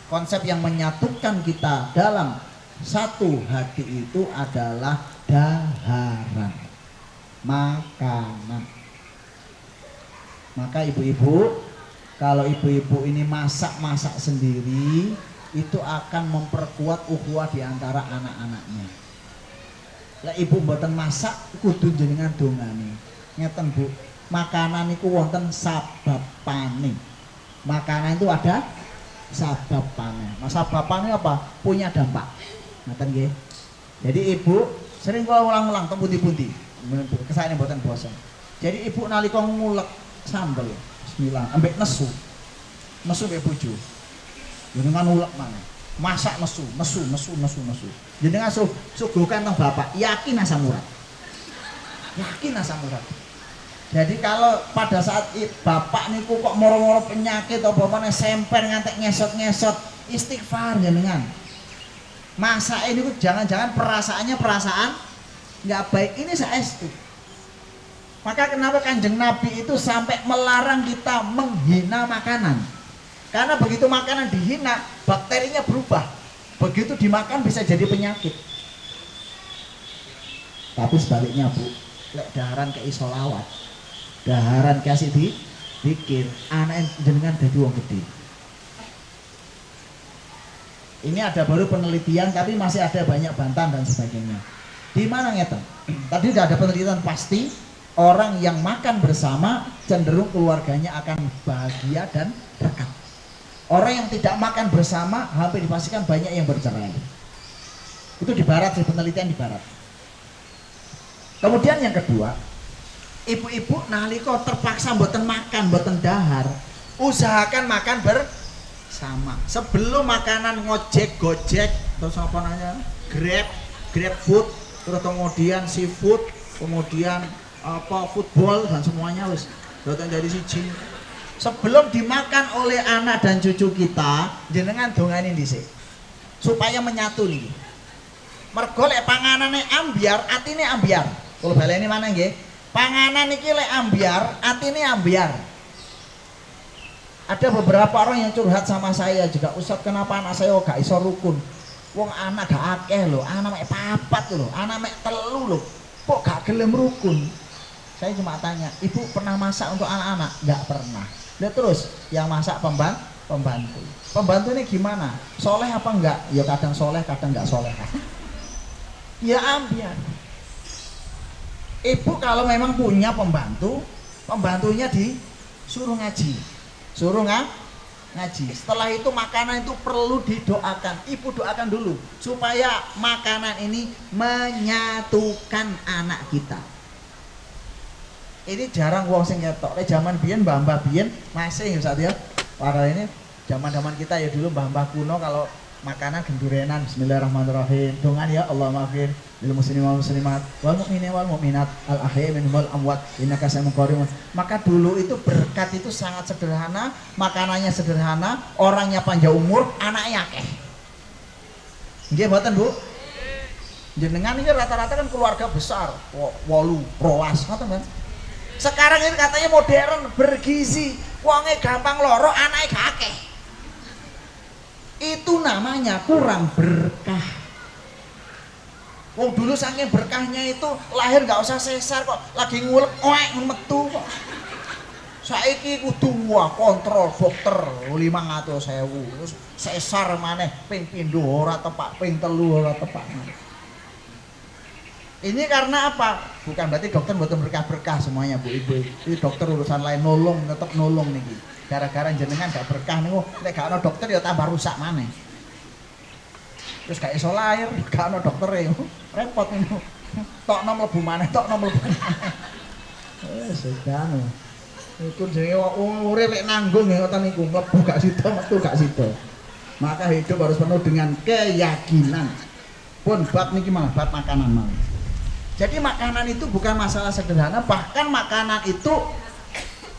Konsep yang menyatukan kita dalam satu hati itu adalah daharan, makanan. Maka ibu-ibu, kalau ibu-ibu ini masak-masak sendiri, itu akan memperkuat ukhuwah di antara anak-anaknya. Lah ibu mboten masak, kudu jenengan dongani. Ngeten Bu, makanan itu wonten sababane. Makanan itu ada sababane. Nah, sababane apa? Punya dampak. Ngoten nggih. Jadi ibu sering kula ulang-ulang teng pundi-pundi. Kesane mboten bosan. Jadi ibu nalika ngulek sambel, bismillah, ambek nesu. Nesu mbek bojo. Jenengan ulek maneh. Masak nesu. Jenengan suguhkan teng bapak, yakin asam urat. Yakin asam urat. Jadi kalau pada saat bapak niku kok moro-moro penyakit apa meneh semper ngantek ngesot-ngesot, istighfar jenengan. Masa ini jangan-jangan perasaannya perasaan nggak baik, ini saestu. Maka kenapa Kanjeng Nabi itu sampai melarang kita menghina makanan? Karena begitu makanan dihina, bakterinya berubah. Begitu dimakan bisa jadi penyakit. Tapi sebaliknya Bu, lek daharan kei sholawat, daharan kasih dikir, anak jenengan dadi wong gede. Ini ada baru penelitian, tapi masih ada banyak bantahan dan sebagainya. Di mana ngeten? Tadi sudah ada penelitian pasti orang yang makan bersama cenderung keluarganya akan bahagia dan dekat. Orang yang tidak makan bersama hampir dipastikan banyak yang bercerai. Itu di barat sih, penelitian di barat. Kemudian yang kedua, ibu-ibu nalika terpaksa mboten makan, mboten dahar, usahakan makan sama. Sebelum makanan ngojek, gojek, terus apa namanya, grab food, terus kemudian seafood, kemudian apa football dan semuanya wis datang dari siji. Sebelum dimakan oleh anak dan cucu kita, jenengan dongani dhisik supaya menyatu nih. Mergo lek panganane ambyar, atine ambyar. Kula baleni maneh nggih. Panganan iki lek ambyar, atine ambyar. Ada beberapa orang yang curhat sama saya juga, Ustaz kenapa anak saya gak iso rukun? Wong anak gak akeh lho, anak mek papat lho, anak mek telu lho. Kok gak gelem rukun? Saya cuma tanya, ibu pernah masak untuk anak-anak? Gak pernah. Lihat terus, yang masak pembantu. Pembantu ini gimana? Soleh apa enggak? Ya kadang soleh, kadang enggak soleh. Ya ambiar. Ibu kalau memang punya pembantu, pembantunya disuruh ngaji. Suruh ngaji. Setelah itu makanan itu perlu didoakan. Ibu doakan dulu supaya makanan ini menyatukan anak kita. Ini jarang wong sing ketok. Zaman biyen mbah-mbah biyen masih saat ya. Para ini zaman-zaman kita ya dulu mbah-mbah kuno kalau makanan gendurenan bismillahirrahmanirrahim. Dongan ya Allah maafin lil muslimin wal muslimat wal mu'minin wal mu'minat al ahya minhum wal amwat innaka samiun qariib. Maka dulu itu berkat itu sangat sederhana, makanannya sederhana, orangnya panjang umur, anaknya akeh. Nggih mboten Bu? Jenengan ini rata-rata kan keluarga besar, 8, 12 ngoten kan. Sekarang ini katanya modern, bergizi, wonge gampang loro, anaknya gak akeh. Itu namanya kurang berkah. Wong dulu saking berkahnya itu lahir gak usah sesar kok, lagi ngulek metu kok. Saiki kudu wah kontrol dokter 500.000 terus sesar maneh ping pindho ora tepak, ping 3 ora tepak. Ini karena apa? Bukan berarti dokter mboten berkah-berkah semuanya Bu Ibu. Ini dokter urusan lain, nolong tetap nolong niki. Gara-gara jenengan gak berkah niku, nek gak ana dokter ya tambah rusak maneh. Terus gak iso lahir, gak ana doktere. Repot niku. Tokno mlebu maneh, tokno mlebu maneh. Sedano. Iku jenenge wong urip lek nanggung ngoten niku, mlebu gak sida, metu gak sida. Maka hidup harus penuh dengan keyakinan. Pun bab niki malah bab makanan malah. Jadi makanan itu bukan masalah sederhana, bahkan makanan itu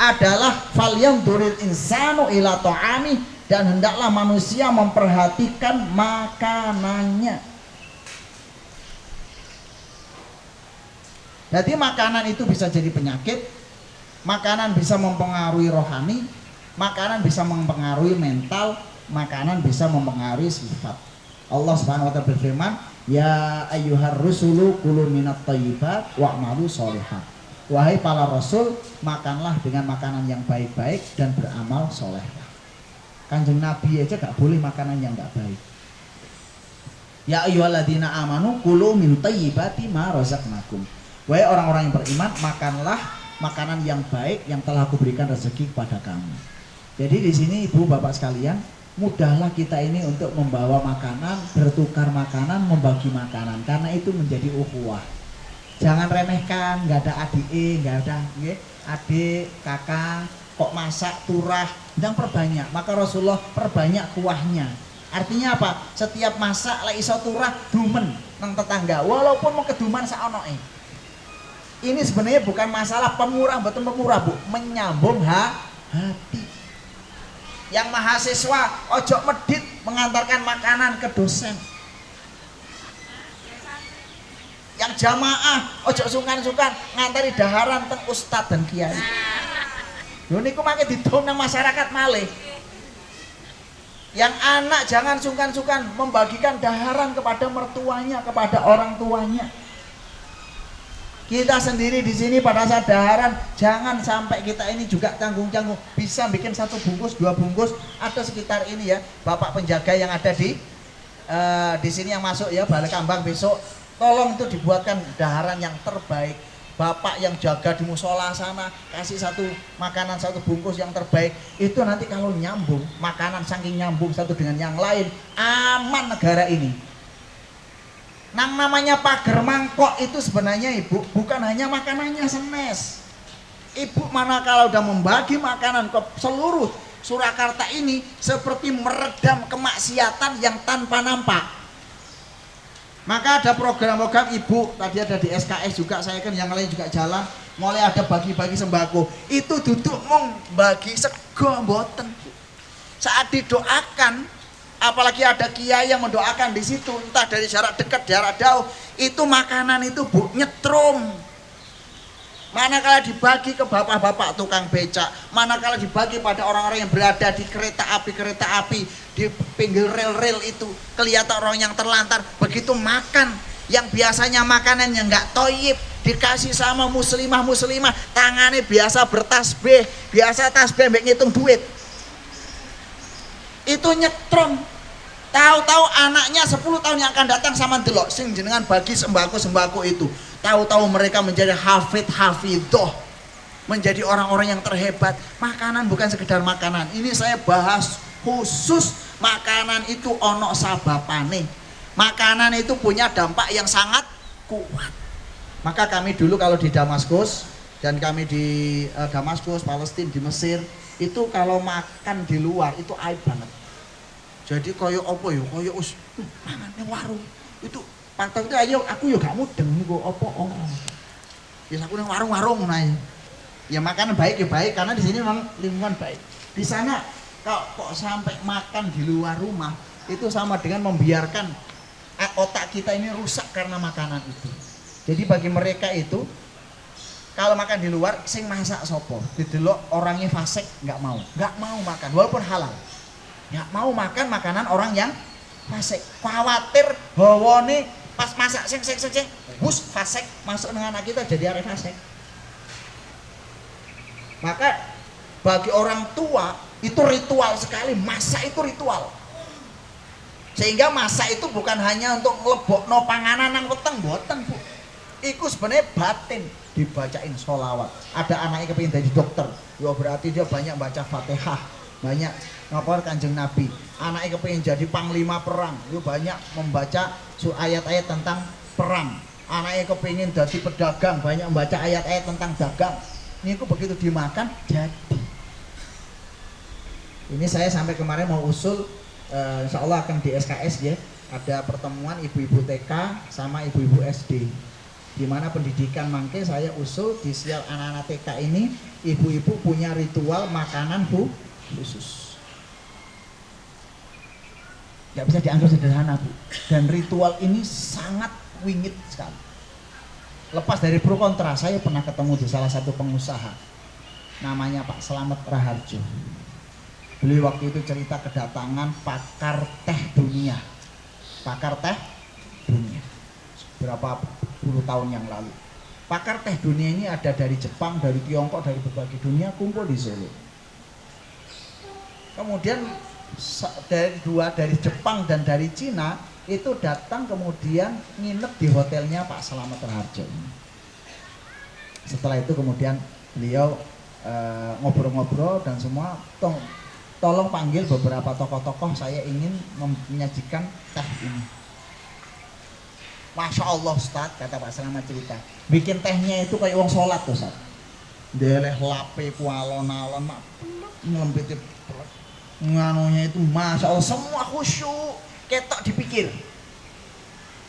adalah falyanduril insanu ila ta'ami, dan hendaklah manusia memperhatikan makanannya. Jadi makanan itu bisa jadi penyakit, makanan bisa mempengaruhi rohani, makanan bisa mempengaruhi mental, makanan bisa mempengaruhi sifat. Allah Subhanahu wa taala berfirman, ya ayyuhar rusulu kulu minat thayyibat wa'malu sholihat. Wahai para rasul, makanlah dengan makanan yang baik-baik dan beramal soleh. Kanjeng Nabi aja gak boleh makanan yang gak baik. Ya ayyuhalladzina amanu kulu min thayyibati ma razaqnakum. Wahai orang-orang yang beriman, makanlah makanan yang baik yang telah aku berikan rezeki kepada kamu. Jadi di sini ibu bapak sekalian, mudahlah kita ini untuk membawa makanan, bertukar makanan, membagi makanan, karena itu menjadi ukhuwah. Jangan remehkan, nggak ada adik, nggak ada adik, kakak, kok masak turah, jangan perbanyak. Maka Rasulullah perbanyak kuahnya. Artinya apa? Setiap masak lek iso turah dumen nang tetangga, walaupun mau keduman saonoke. Ini sebenarnya bukan masalah pemurah, betul pemurah Bu, menyambung hati. Yang mahasiswa ojo medit mengantarkan makanan ke dosen. Yang jamaah ojo sungkan-sungkan ngantari daharan teng ustadz dan kiai. Lho niku mangke didom nang masyarakat malih. Yang anak jangan sungkan-sungkan membagikan daharan kepada mertuanya, kepada orang tuanya. Kita sendiri di sini pada saat daharan jangan sampai kita ini juga canggung-canggung, bisa bikin 1 bungkus 2 bungkus. Ada sekitar ini ya bapak penjaga yang ada di sini yang masuk ya Balai Kambang besok, tolong itu dibuatkan daharan yang terbaik. Bapak yang jaga di musola sana kasih 1 makanan 1 bungkus yang terbaik. Itu nanti kalau nyambung makanan saking nyambung satu dengan yang lain, aman negara ini. Nang namanya pager mangkok itu sebenarnya ibu bukan hanya makanannya senes. Ibu manakala udah membagi makanan ke seluruh Surakarta ini seperti meredam kemaksiatan yang tanpa nampak. Maka ada program-program ibu, tadi ada di SKS juga, saya kan yang lain juga jalan, mulai ada bagi-bagi sembako. Itu duduk mong bagi sego mboten. Saat didoakan, apalagi ada kiai yang mendoakan di situ, entah dari jarak dekat, jarak jauh, itu makanan itu Bu nyetrum. Manakala dibagi ke bapak-bapak tukang becak, manakala dibagi pada orang-orang yang berada di kereta api, di pinggir rel-rel itu, kelihatan orang yang terlantar, begitu makan, yang biasanya makanan yang nggak toyib, dikasih sama muslimah, tangannya biasa bertasbih, biasa tasbih mbek ngitung duit. Itu nyetrum. Tahu-tahu anaknya 10 tahun yang akan datang sama delok sing jenengan bagi sembako itu. Tahu-tahu mereka menjadi hafidhoh, menjadi orang-orang yang terhebat. Makanan bukan sekedar makanan. Ini saya bahas khusus makanan itu ono sababane. Makanan itu punya dampak yang sangat kuat. Maka kami dulu kalau di Damaskus dan kami di Damaskus, Palestina, di Mesir, itu kalau makan di luar itu aib banget. Jadi koyo apa ya, koyo mangan ning warung. Itu pantau itu ayo aku yo gak mudeng niku apa ya aku nang warung-warung nae. Ya makanan baik ya baik karena di sini memang lingkungan baik. Di sana kok sampai makan di luar rumah itu sama dengan membiarkan otak kita ini rusak karena makanan itu. Jadi bagi mereka itu kalau makan di luar sing masak sopo, didelok orangnya fasik nggak mau makan walaupun halal. Nggak mau makan makanan orang yang fasik. Khawatir hawane pas masak sing bus fasik masuk dengan anak kita jadi arek fasik. Maka bagi orang tua itu ritual sekali, masak itu ritual. Sehingga masak itu bukan hanya untuk nglebokno panganan nang weteng mboten, Bu. Iku sebenarnya batin, dibacain sholawat. Ada anaknya kepingin jadi dokter, ya berarti dia banyak baca Fatihah, banyak ngapal Kanjeng Nabi. Anaknya kepingin jadi panglima perang, dia banyak membaca ayat-ayat tentang perang. Anaknya kepingin jadi pedagang, banyak membaca ayat-ayat tentang dagang. Ini kok begitu dimakan jadi. Ini saya sampai kemarin mau usul, insya Allah akan di SKS ya, ada pertemuan ibu-ibu TK sama ibu-ibu SD. Di mana pendidikan mangke saya usul di sial anak-anak TK ini, ibu-ibu punya ritual makanan khusus. Nggak bisa dianggap sederhana, Bu. Dan ritual ini sangat wingit sekali. Lepas dari pro kontra, saya pernah ketemu di salah satu pengusaha, namanya Pak Slamet Raharjo. Beliau waktu itu cerita kedatangan pakar teh dunia. Pakar teh dunia. Berapa puluh tahun yang lalu. Pakar teh dunia ini ada dari Jepang, dari Tiongkok, dari berbagai dunia kumpul di Solo. Kemudian dari Jepang dan dari Cina itu datang kemudian nginep di hotelnya Pak Slamet Raharjo. Setelah itu kemudian beliau ngobrol-ngobrol dan semua tolong panggil beberapa tokoh-tokoh, saya ingin menyajikan teh ini. Masya Allah Ustaz, kata Pak Slamet cerita, bikin tehnya itu kayak wong sholat tuh Ustaz. Deleh lape kualon-alon mak ngelempit nganunya itu Masya Allah semua khusyuk, ketok dipikir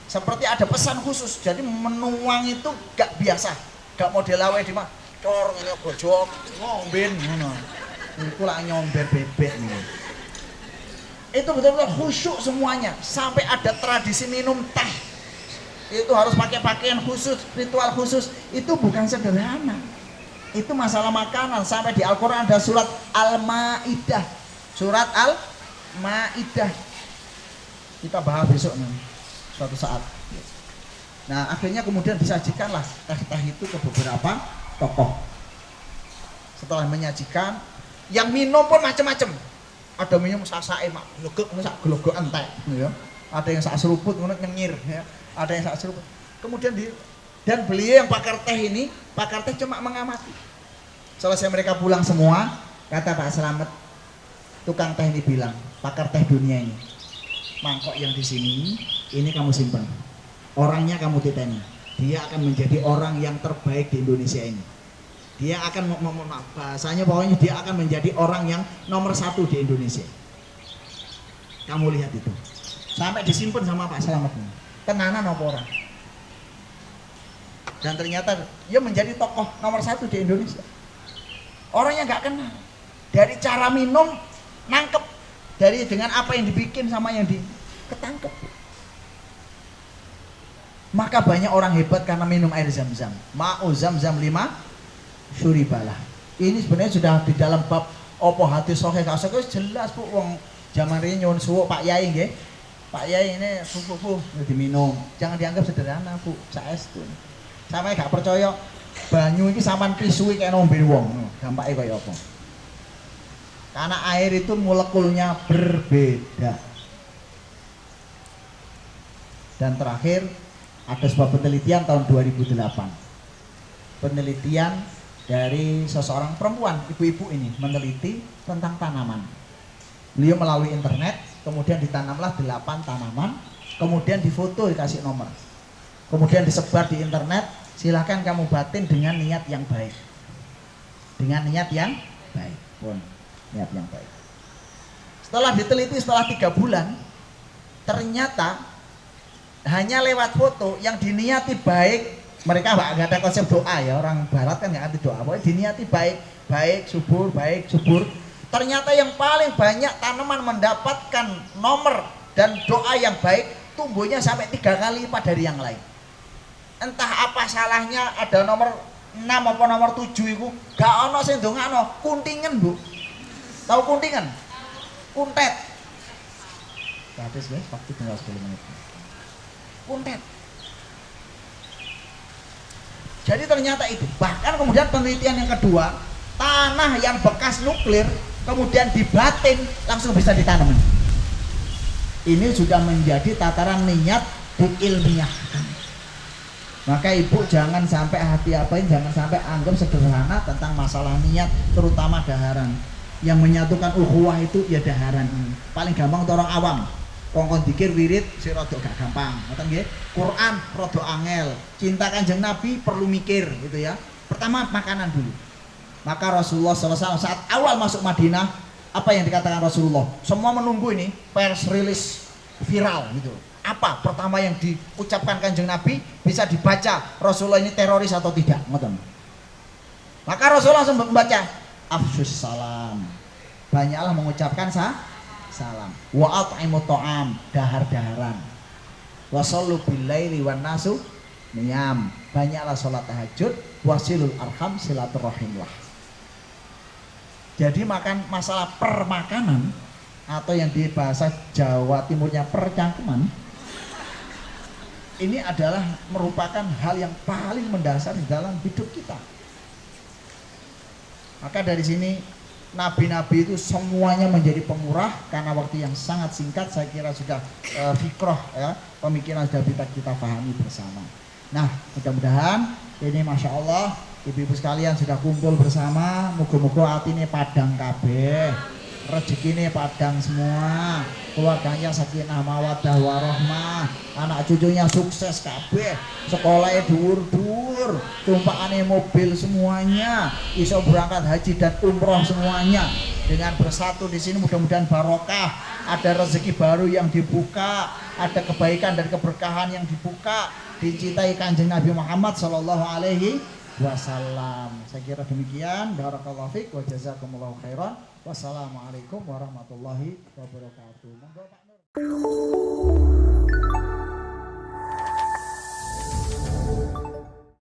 seperti ada pesan khusus. Jadi menuang itu gak biasa, gak model awe di mah cor ngene bojok ngomben ngono iku lak nyomber bebek nih. Itu betul-betul khusyuk semuanya, sampai ada tradisi minum teh itu harus pakai pakaian khusus, ritual khusus. Itu bukan sederhana, itu masalah makanan. Sampai di Al-Quran ada surat Al-Ma'idah. Surat Al-Ma'idah kita bahas besok nih suatu saat. Nah akhirnya kemudian disajikanlah teh-teh itu ke beberapa tokoh. Setelah menyajikan, yang minum pun macam-macam. Ada minum sasae mak glogok entek ya. Ada yang sak seruput ngono nyengir ya. Ada yang sak seruput. Kemudian dan beliau yang pakar teh ini, pakar teh cuma mengamati. Selesai mereka pulang semua, kata Pak Slamet, tukang teh ini bilang, pakar teh dunia ini, mangkok yang di sini, ini kamu simpan. Orangnya kamu titeni. Dia akan menjadi orang yang terbaik di Indonesia ini. Dia akan bahasanya pokoknya dia akan menjadi orang yang nomor 1 di Indonesia. Kamu lihat itu. Sampai disimpan sama Pak Slamet. Tenanan apa orang? Dan ternyata dia menjadi tokoh nomor 1 di Indonesia. Orangnya nggak kenal. Dari cara minum nangkep, dari dengan apa yang dibikin sama yang ketangkep. Maka banyak orang hebat karena minum air zam-zam. Ma'u zam-zam 5 syuribalah. Ini sebenarnya sudah di dalam bab opo hadis sahih kasih jelas Bu wong zaman ini nyuwun suwuk Pak Yai nggih. Pak Yai ini bu diminum. Jangan dianggap sederhana Bu, saestu. Sampe gak percaya banyu iki sampean pisui kayak nombe wong. Dampake kaya apa? Karena air itu molekulnya berbeda. Dan terakhir ada sebuah penelitian tahun 2008. Penelitian dari seseorang perempuan, ibu-ibu ini meneliti tentang tanaman. Beliau melalui internet, kemudian ditanamlah 8 tanaman, kemudian difoto dikasih nomor. Kemudian disebar di internet, silahkan kamu batin dengan niat yang baik. Dengan niat yang baik pun, niat yang baik. Setelah diteliti setelah 3 bulan, ternyata hanya lewat foto yang diniati baik. Mereka nggak ada konsep doa ya, orang barat kan nggak ngerti doa. Pokoknya diniati baik, baik subur. Ternyata yang paling banyak tanaman mendapatkan nomor dan doa yang baik tumbuhnya sampai 3 kali lipat dari yang lain. Entah apa salahnya ada nomor 6 apa nomor 7 itu gak ono sing ndongakno, kuntingan Bu. Tahu kuntingan? Kuntet. Habis guys, waktu tinggal 10 menit. Kuntet. Jadi ternyata itu. Bahkan kemudian penelitian yang kedua, tanah yang bekas nuklir kemudian dibatin langsung bisa ditanam. Ini sudah menjadi tataran niat diilmiahkan. Maka ibu jangan sampai jangan sampai anggap sederhana tentang masalah niat, terutama daharan. Yang menyatukan ukhuwah itu ya daharan ini. Paling gampang untuk orang awam. Kongkon dikir wirid si rodok gak gampang, ngoten nggih. Quran rodok angel, cinta Kanjeng Nabi perlu mikir gitu ya. Pertama makanan dulu. Maka Rasulullah SAW saat awal masuk Madinah, apa yang dikatakan Rasulullah? Semua menunggu ini pers rilis viral gitu. Apa pertama yang diucapkan Kanjeng Nabi bisa dibaca Rasulullah ini teroris atau tidak, ngoten. Maka Rasulullah langsung membaca afsyus salam. Banyaklah mengucapkan salam. Wa at'imu ta'am, dahar-daharan. Wa shallu billaili wan nasu niyam. Banyaklah salat tahajud, wasilul arham, silaturahimlah. Jadi masalah permakanan atau yang di bahasa Jawa Timurnya percangkeman ini adalah merupakan hal yang paling mendasar di dalam hidup kita. Maka dari sini nabi-nabi itu semuanya menjadi pemurah karena waktu yang sangat singkat. Saya kira sudah fikroh ya, pemikiran sudah kita pahami bersama. Nah mudah-mudahan ini Masya Allah ibu-ibu sekalian sudah kumpul bersama. Muga-muga atine padang kabeh, rezekine padang semua, keluarganya sakinah mawaddah warahmah, anak cucunya sukses kabeh, sekolahnya dhuwur-dhuwur, tumpakane mobil semuanya, iso berangkat haji dan umroh semuanya. Dengan bersatu di sini mudah-mudahan barokah, ada rezeki baru yang dibuka, ada kebaikan dan keberkahan yang dibuka, dicintai Kanjeng Nabi Muhammad sallallahu alaihi wasallam. Saya kira demikian. Barakallahu fiik wa jazakumullahu khairan. Wassalamualaikum warahmatullahi wabarakatuh. Monggo Pak Nur.